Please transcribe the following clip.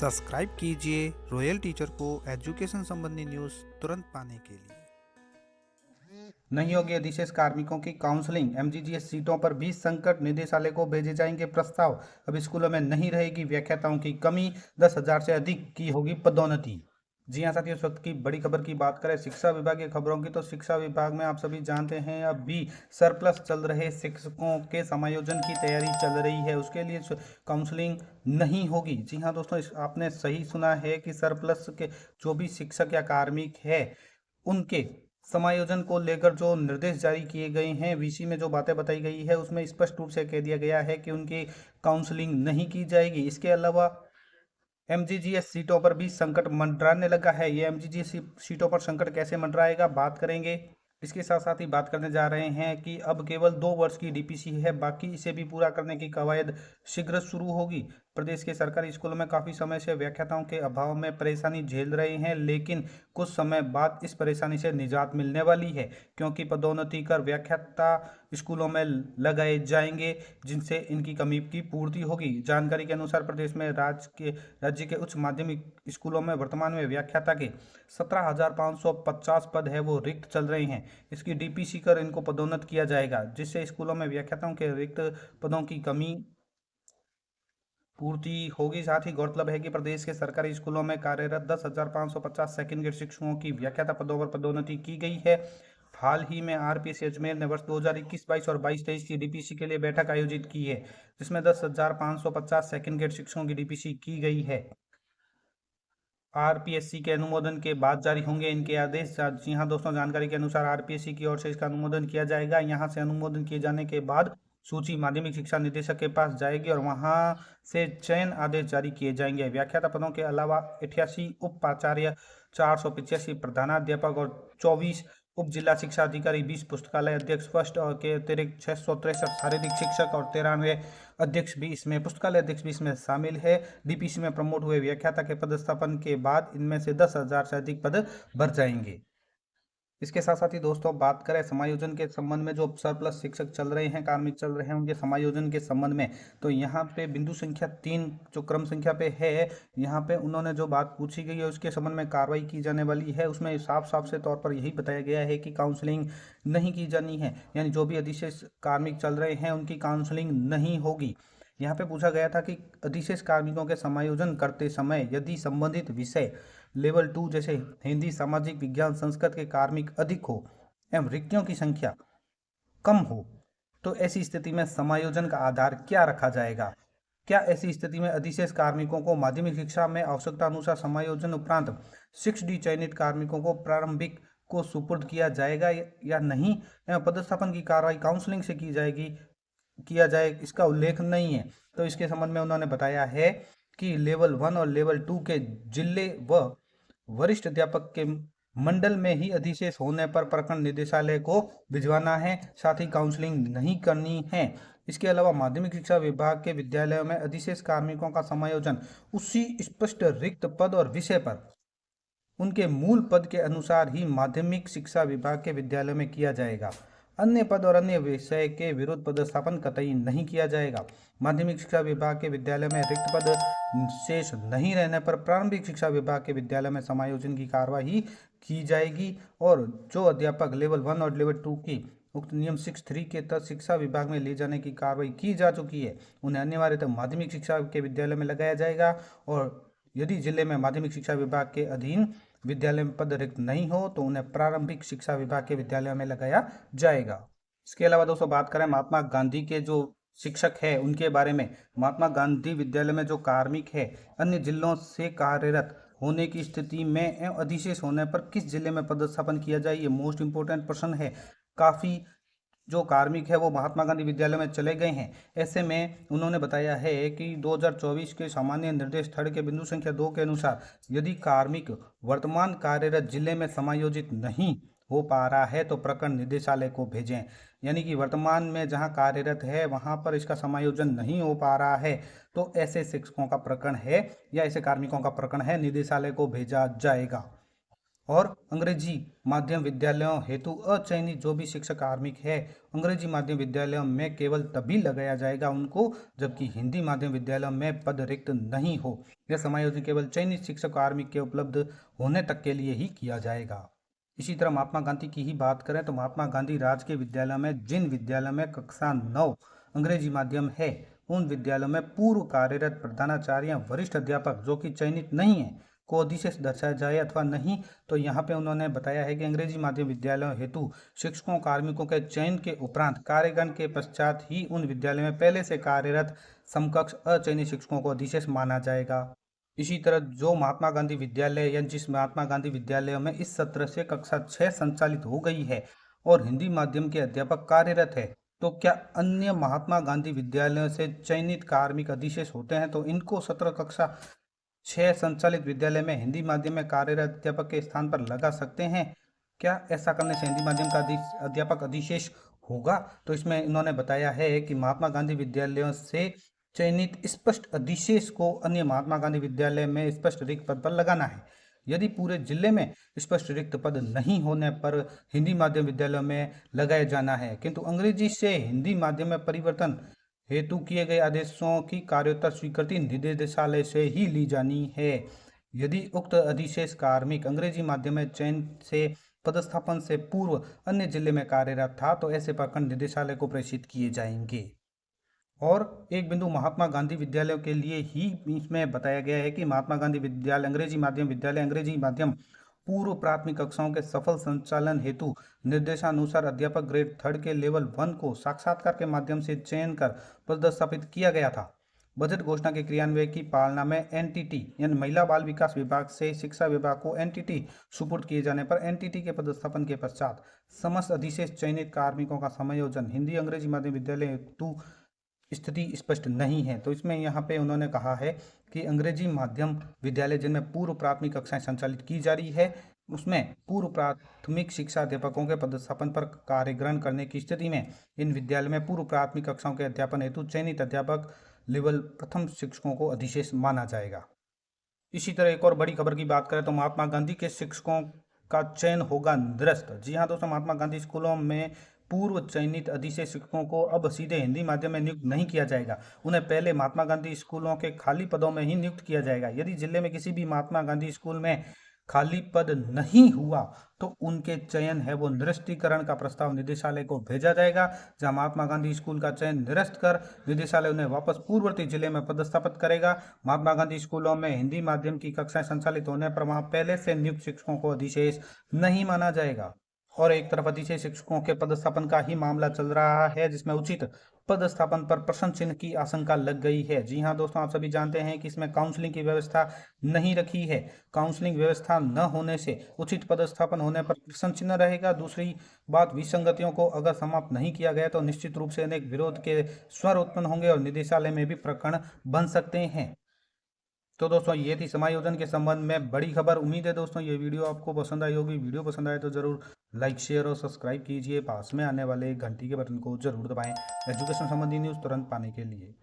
Subscribe कीजिए royal teacher को education संबंधी न्यूज़ तुरंत पाने के लिए। नहीं होगी अधिशेष कार्मिकों की काउंसलिंग, एमजीजीएस सीटों पर भी संकट, निदेशालय को भेजे जाएंगे प्रस्ताव। अब स्कूलों में नहीं रहेगी व्याख्याताओं की कमी, 10,000 से अधिक की होगी पदोन्नति। जी हाँ साथियों, इस वक्त की बड़ी खबर की बात करें शिक्षा विभाग की खबरों की, तो शिक्षा विभाग में आप सभी जानते हैं अब भी सरप्लस चल रहे शिक्षकों के समायोजन की तैयारी चल रही है, उसके लिए काउंसलिंग नहीं होगी। जी हाँ दोस्तों, आपने सही सुना है कि सरप्लस के जो भी शिक्षक या कार्मिक है उनके समायोजन को लेकर जो निर्देश जारी किए गए हैं, वीसी में जो बातें बताई गई है उसमें स्पष्ट रूप से कह दिया गया है कि उनकी काउंसलिंग नहीं की जाएगी। इसके अलावा एमजीजीएस सीटों पर भी संकट मंडराने लगा है। ये एमजीजीएस सीटों पर संकट कैसे मंडराएगा बात करेंगे। इसके साथ साथ ही बात करने जा रहे हैं कि अब केवल 2 वर्ष की डीपीसी है, बाकी इसे भी पूरा करने की कवायद शीघ्र शुरू होगी। प्रदेश के सरकारी स्कूलों में काफ़ी समय से व्याख्याताओं के अभाव में परेशानी झेल रहे हैं, लेकिन कुछ समय बाद इस परेशानी से निजात मिलने वाली है, क्योंकि पदोन्नति कर व्याख्याता स्कूलों में लगाए जाएंगे, जिनसे इनकी कमी की पूर्ति होगी। जानकारी के अनुसार प्रदेश में राज्य के उच्च माध्यमिक स्कूलों में वर्तमान में व्याख्याता के 17,550 पद है वो रिक्त चल रहे हैं। इसकी डीपीसी कर इनको पदोन्नत किया जाएगा, जिससे स्कूलों में व्याख्याताओं के रिक्त पदों की कमी पूर्ति होगी। साथ ही गौरतलब है कि प्रदेश के सरकारी स्कूलों में कार्यरत 10,550 सेकंड ग्रेड शिक्षकों की व्याख्याता पदों पर पदोन्नति की गई है। हाल ही में आरपीएससी अजमेर ने वर्ष 2021-22 और 22-23 की डीपीसी के लिए बैठक आयोजित की है, जिसमें 10,550 सेकंड ग्रेड शिक्षकों की डीपीसी की गई है। आरपीएससी के अनुमोदन के बाद जारी होंगे इनके आदेश। जी हाँ दोस्तों, जानकारी के अनुसार आरपीएससी की ओर से इसका अनुमोदन किया जाएगा। यहाँ से अनुमोदन किए जाने के बाद सूची माध्यमिक शिक्षा निदेशक के पास जाएगी और वहाँ से चयन आदेश जारी किए जाएंगे। व्याख्याता पदों के अलावा 88 उप प्राचार्य, 485 प्रधानाध्यापक और 24 उप जिला शिक्षा अधिकारी, 20 पुस्तकालय अध्यक्ष फर्स्ट और के अतिरिक्त 663 शारीरिक शिक्षक और 93 अध्यक्ष भी इसमें पुस्तकालय अध्यक्ष भी इसमें शामिल है। डीपीसी में प्रमोट हुए व्याख्याता के पदस्थापन के बाद इनमें से 10,000 से अधिक पद भर जाएंगे। इसके साथ साथ ही दोस्तों बात करें समायोजन के संबंध में, जो सरप्लस शिक्षक चल रहे हैं, कार्मिक चल रहे हैं, उनके समायोजन के संबंध में, तो यहाँ पे बिंदु संख्या 3 जो क्रम संख्या पे है, यहाँ पे उन्होंने जो बात पूछी गई है उसके संबंध में कार्रवाई की जाने वाली है। उसमें साफ साफ से तौर पर यही बताया गया है कि काउंसलिंग नहीं की जानी है, यानी जो भी अधिशेष कार्मिक चल रहे हैं उनकी काउंसलिंग नहीं होगी। यहाँ पे पूछा गया था कि अधिशेष कार्मिकों के समायोजन करते समय यदि संबंधित विषय लेवल 2 जैसे हिंदी, सामाजिक विज्ञान, संस्कृत के कार्मिक अधिक हो एवं रिक्तियों की संख्या कम हो, तो ऐसी स्थिति में समायोजन का आधार क्या रखा जाएगा? क्या ऐसी स्थिति में अधिशेष कार्मिकों को माध्यमिक शिक्षा में आवश्यकता अनुसार समायोजन उपरांत 6D चयनित कार्मिकों को प्रारंभिक को सुपुर्द किया जाएगा या नहीं, एवं पदस्थापन की कार्रवाई काउंसलिंग से किया जाए, इसका उल्लेख नहीं है। तो इसके संबंध में उन्होंने बताया है कि लेवल 1 और लेवल 2 के जिले व वरिष्ठ अध्यापक के मंडल में ही अधिशेष होने पर प्रखंड निदेशालय को भिजवाना है, साथ ही काउंसलिंग नहीं करनी है। इसके अलावा माध्यमिक शिक्षा विभाग के विद्यालयों में अधिशेष कार्मिकों का समायोजन उसी स्पष्ट रिक्त पद और विषय पर उनके मूल पद के अनुसार ही माध्यमिक शिक्षा विभाग के विद्यालयों में किया जाएगा। अन्य पद और अन्य विषय के विरुद्ध पदस्थापन कतई नहीं किया जाएगा। माध्यमिक शिक्षा विभाग के विद्यालय में रिक्त पद शेष नहीं रहने पर प्रारंभिक शिक्षा विभाग के विद्यालय में समायोजन की कार्यवाही की जाएगी, और जो अध्यापक लेवल 1 और लेवल 2 की उक्त नियम 6(3) के तहत शिक्षा विभाग में ले जाने की कार्रवाई की जा चुकी है, उन्हें अनिवार्यतः माध्यमिक शिक्षा के विद्यालय में लगाया जाएगा। और यदि जिले में माध्यमिक शिक्षा विभाग के अधीन विद्यालय में पद रिक्त नहीं हो तो उन्हें प्रारंभिक शिक्षा विभाग के विद्यालय में लगाया जाएगा। इसके अलावा दोस्तों बात करें महात्मा गांधी के जो शिक्षक है उनके बारे में। महात्मा गांधी विद्यालय में जो कार्मिक है अन्य जिलों से कार्यरत होने की स्थिति में एवं अधिशेष होने पर किस जिले में पदस्थापन किया जाए, ये मोस्ट इंपोर्टेंट प्रश्न है। काफ़ी जो कार्मिक है वो महात्मा गांधी विद्यालय में चले गए हैं। ऐसे में उन्होंने बताया है कि 2024 के सामान्य निर्देश थर्ड के बिंदु संख्या 2 के अनुसार यदि कार्मिक वर्तमान कार्यरत जिले में समायोजित नहीं हो पा रहा है तो प्रखंड निदेशालय को भेजें। यानी कि वर्तमान में जहां कार्यरत है वहां पर इसका समायोजन नहीं हो पा रहा है तो ऐसे शिक्षकों का प्रकरण है या ऐसे कार्मिकों का प्रकरण है, निदेशालय को भेजा जाएगा। और अंग्रेजी माध्यम विद्यालयों हेतु अचयनित जो भी शिक्षक कार्मिक है अंग्रेजी माध्यम विद्यालयों में केवल तभी लगाया जाएगा उनको जबकि हिंदी माध्यम विद्यालयों में पद रिक्त नहीं हो। यह समायोजन केवल चयनित शिक्षक कार्मिक के उपलब्ध होने तक के लिए ही किया जाएगा। इसी तरह महात्मा गांधी की ही बात करें तो महात्मा गांधी राजकीय विद्यालय में जिन विद्यालयों में कक्षा 9 अंग्रेजी माध्यम है उन विद्यालयों में पूर्व कार्यरत प्रधानाचार्य या वरिष्ठ अध्यापक जो कि चयनित नहीं है को अधिशेष दर्शाया जाए अथवा नहीं तो यहाँ पे उन्होंने बताया है कि अंग्रेजी माध्यम विद्यालयों हेतु शिक्षकों कार्मिकों के चयन के उपरांत कार्यगण के पश्चात ही उन विद्यालयों में पहले से कार्यरत समकक्ष अचयनित शिक्षकों को अधिशेष माना जाएगा। इसी तरह जो महात्मा गांधी विद्यालय या जिस महात्मा गांधी विद्यालय में इस सत्र से कक्षा 6 संचालित हो गई है और हिंदी माध्यम के अध्यापक कार्यरत है तो क्या अन्य महात्मा गांधी विद्यालयों से चयनित कार्मिक अधिशेष होते हैं तो इनको सत्र कक्षा 6 संचालित विद्यालय में हिंदी माध्यम में कार्यरत अध्यापक के स्थान पर लगा सकते हैं। क्या ऐसा करने से हिंदी माध्यम का अध्यापक अधिशेष होगा? तो इसमें इन्होंने बताया है कि महात्मा गांधी विद्यालयों से चयनित स्पष्ट अधिशेष को अन्य महात्मा गांधी विद्यालय में स्पष्ट रिक्त पद पर लगाना है। यदि पूरे जिले में स्पष्ट रिक्त पद नहीं होने पर हिंदी माध्यम विद्यालयों में लगाया जाना है किंतु अंग्रेजी से हिंदी माध्यम में परिवर्तन हेतु किए गए आदेशों की कार्योत्तर स्वीकृति निदेशालय से ही ली जानी है। यदि उक्त अधिशेष कार्मिक अंग्रेजी माध्यम में चयन से पदस्थापन से पूर्व अन्य जिले में कार्यरत था तो ऐसे प्रखंड निदेशालय को प्रेषित किए जाएंगे। और एक बिंदु महात्मा गांधी विद्यालयों के लिए ही इसमें बताया गया है कि महात्मा गांधी विद्यालय अंग्रेजी माध्यम पूर्व प्राथमिक कक्षाओं के सफल संचालन हेतु निर्देशानुसार अध्यापक ग्रेड 3 के लेवल 1 को साक्षात्कार के माध्यम से चयन कर पदस्थापित किया गया था। बजट घोषणा के क्रियान्वयन की पालना में एनटीटी यानी महिला बाल विकास विभाग से शिक्षा विभाग को एनटीटी सुपुर्द किए जाने पर एनटीटी के पदस्थापन के पश्चात समस्त अधिशेष चयनित कार्मिकों का समायोजन हिंदी अंग्रेजी माध्यम विद्यालय हेतु स्थिति स्पष्ट नहीं है। तो इसमें यहाँ पे उन्होंने कहा है कि अंग्रेजी माध्यम विद्यालय जिनमें पूर्व प्राथमिक कक्षाएं संचालित की जा रही है उसमें पूर्व प्राथमिक शिक्षा अध्यापकों के पदस्थापन पर कार्य ग्रहण करने की स्थिति में इन विद्यालय में पूर्व प्राथमिक कक्षाओं के अध्यापन हेतु चयनित अध्यापक लेवल प्रथम शिक्षकों को अधिशेष माना जाएगा। इसी तरह एक और बड़ी खबर की बात करें तो महात्मा गांधी के शिक्षकों का चयन होगा निरस्त। जी हाँ दोस्तों, महात्मा गांधी स्कूलों में पूर्व चयनित अधिशेष शिक्षकों को अब सीधे हिंदी माध्यम में नियुक्त नहीं किया जाएगा। उन्हें पहले महात्मा गांधी स्कूलों के खाली पदों में ही नियुक्त किया जाएगा। यदि जिले में किसी भी महात्मा गांधी स्कूल में खाली पद नहीं हुआ तो उनके चयन है वो निरस्तीकरण का प्रस्ताव निदेशालय को भेजा जाएगा, जहां महात्मा गांधी स्कूल का चयन निरस्त कर निदेशालय उन्हें वापस पूर्ववर्ती जिले में पदस्थापित करेगा। महात्मा गांधी स्कूलों में हिंदी माध्यम की कक्षाएं संचालित होने पर वहां पहले से नियुक्त शिक्षकों को अधिशेष नहीं माना जाएगा। और एक तरफ अधिशेष शिक्षकों के पदस्थापन का ही मामला चल रहा है जिसमें उचित पदस्थापन पर प्रश्न चिन्ह की आशंका लग गई है। जी हाँ दोस्तों, आप सभी जानते हैं कि इसमें काउंसलिंग की व्यवस्था नहीं रखी है। काउंसलिंग व्यवस्था न होने से उचित पदस्थापन होने पर प्रश्न चिन्ह रहेगा। दूसरी बात, विसंगतियों को अगर समाप्त नहीं किया गया तो निश्चित रूप से अनेक विरोध के स्वर उत्पन्न होंगे और निदेशालय में भी प्रकरण बन सकते हैं। तो दोस्तों ये थी समायोजन के संबंध में बड़ी खबर। उम्मीद है दोस्तों ये वीडियो आपको पसंद आई होगी। वीडियो पसंद आए तो जरूर लाइक शेयर और सब्सक्राइब कीजिए। पास में आने वाले घंटी के बटन को जरूर दबाएं एजुकेशन संबंधी न्यूज़ तुरंत पाने के लिए।